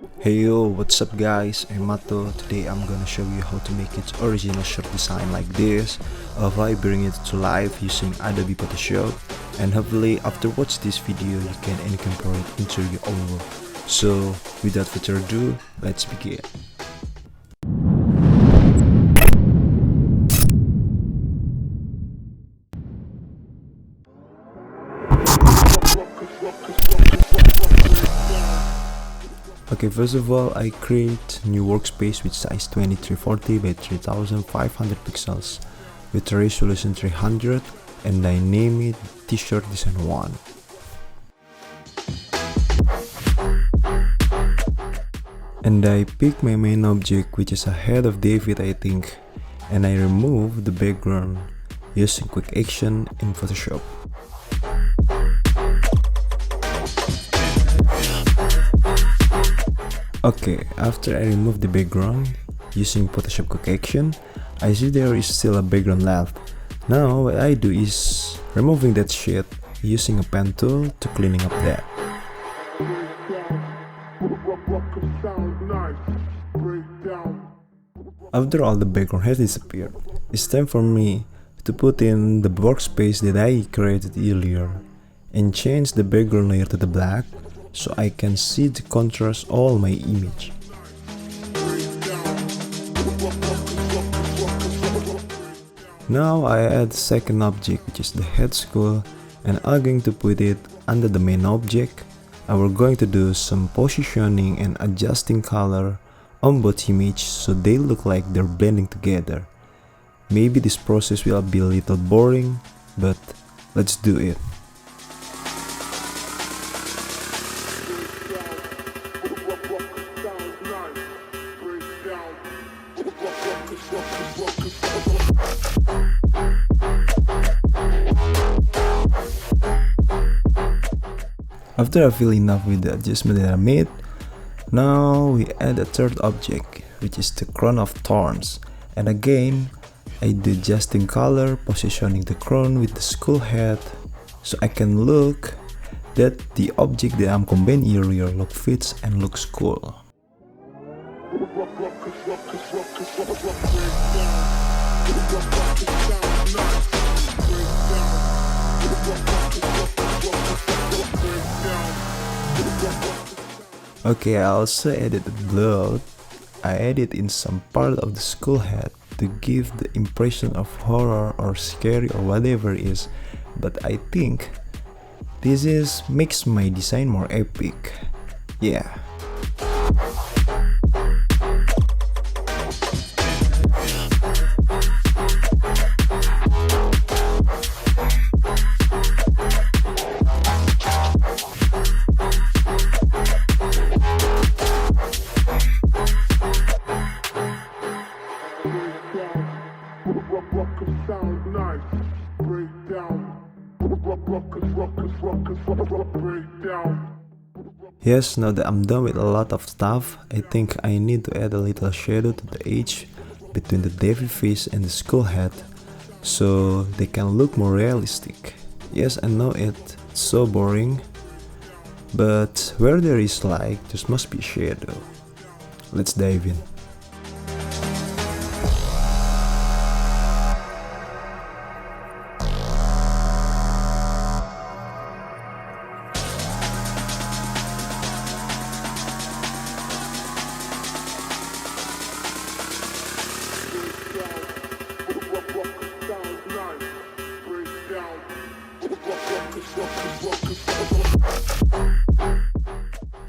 Hey yo, what's up guys, I'm Mato. Today I'm gonna show you how to make its original shirt design like this by bringing it to life using Adobe Photoshop, and hopefully after watch this video you can incorporate it into your own work. So without further ado, let's begin. Okay, first of all, I create new workspace with size 2340 by 3500 pixels with resolution 300, and I name it T-shirt design 1. And I pick my main object, which is a head of David I think, and I remove the background using quick action in Photoshop. Okay, after I remove the background using Photoshop quick action, I see there is still a background left. Now what I do is removing that shit using a pen tool to cleaning up that. After all the background has disappeared, it's time for me to put in the workspace that I created earlier and change the background layer to the black so I can see the contrast all my image. Now I add the second object, which is the head skull, and I'm going to put it under the main object, and we're going to do some positioning and adjusting color on both images so they look like they're blending together. Maybe this process will be a little boring, but let's do it. After I feel enough with the adjustment that I made, now we add a third object, which is the crown of thorns, and again I do adjusting color, positioning the crown with the skull head so I can look that the object that I'm combining earlier look fits and looks cool. Okay, I also added the blood. I added in some part of the skull head to give the impression of horror or scary or whatever it is, but I think this makes my design more epic. Yeah. Yes, now that I'm done with a lot of stuff, I think I need to add a little shadow to the edge between the David face and the skull head so they can look more realistic. Yes, I know it's so boring, but where there is light, there must be shadow. Let's dive in.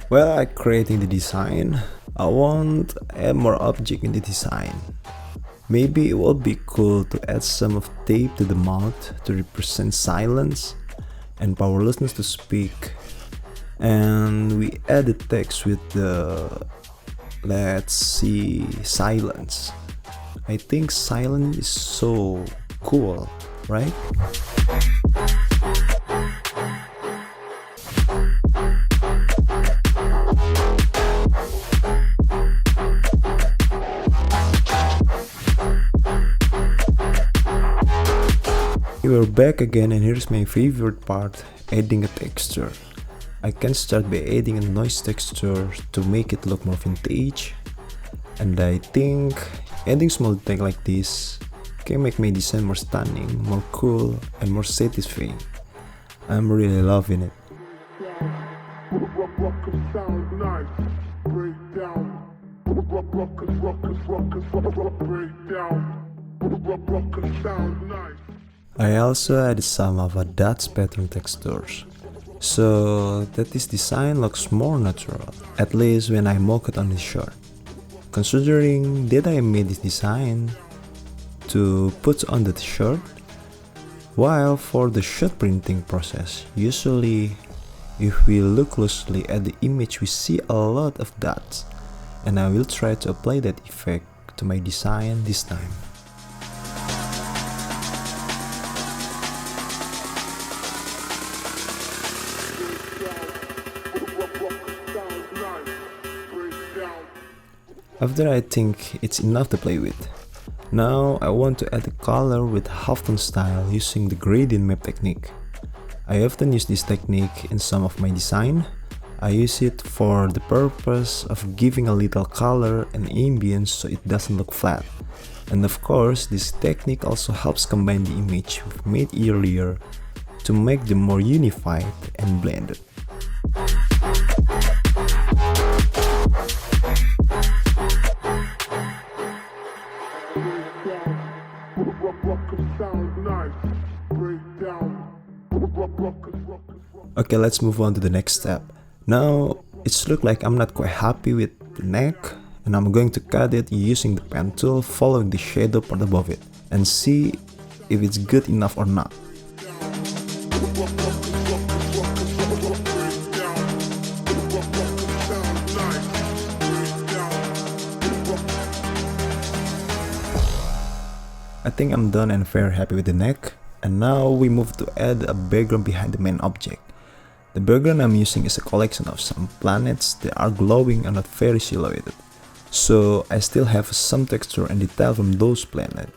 While I creating the design, I want to add more object in the design. Maybe it would be cool to add some of tape to the mouth to represent silence and powerlessness to speak. And we add the text with the, let's see, silence. I think silence is so cool, right? We're back again, and here's my favorite part, adding a texture. I can start by adding a noise texture to make it look more vintage, and I think adding small details like this can make my design more stunning, more cool, and more satisfying. I'm really loving it. I also added some of a dots pattern textures, so that this design looks more natural, at least when I mock it on the shirt. Considering that I made this design to put on the shirt, while for the shirt printing process, usually if we look closely at the image we see a lot of dots, and I will try to apply that effect to my design this time. After I think it's enough to play with, now I want to add a color with halftone style using the gradient map technique. I often use this technique in some of my design. I use it for the purpose of giving a little color and ambience so it doesn't look flat. And of course, this technique also helps combine the image we've made earlier to make them more unified and blended. Okay, let's move on to the next step. Now, it's look like I'm not quite happy with the neck, and I'm going to cut it using the pen tool following the shadow part above it, and see if it's good enough or not. I think I'm done and very happy with the neck, and now we move to add a background behind the main object. The background I'm using is a collection of some planets that are glowing and not very silhouetted, so I still have some texture and detail from those planets,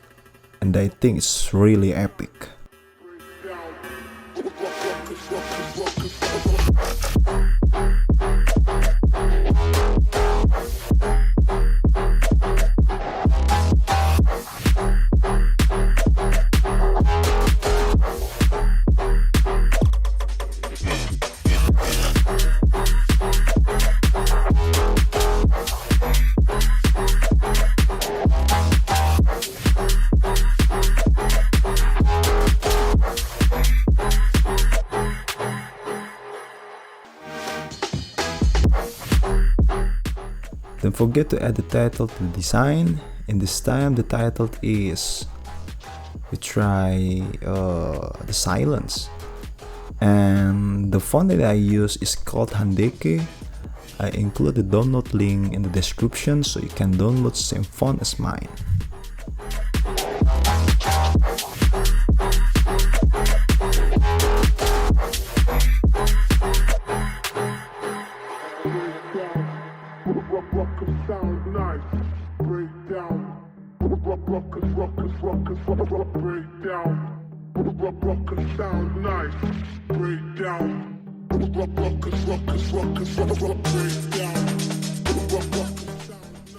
and I think it's really epic. Don't forget to add the title to the design, and this time the title is, we try the silence, and the font that I use is called Handeke. I include the download link in the description so you can download the same font as mine.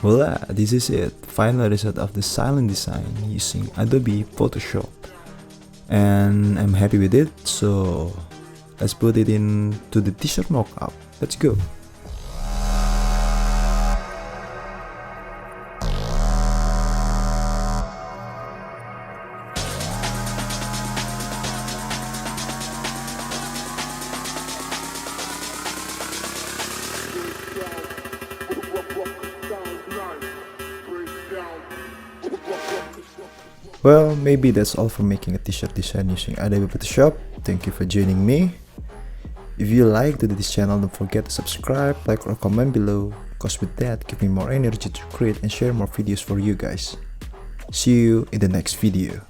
Voila, this is it, final result of the silent design using Adobe Photoshop, and I'm happy with it, so let's put it into the t-shirt mockup. Let's go. Well, maybe that's all for making a t-shirt design using Adobe Photoshop. Thank you for joining me. If you liked this channel, don't forget to subscribe, like or comment below, because with that give me more energy to create and share more videos for you guys. See you in the next video.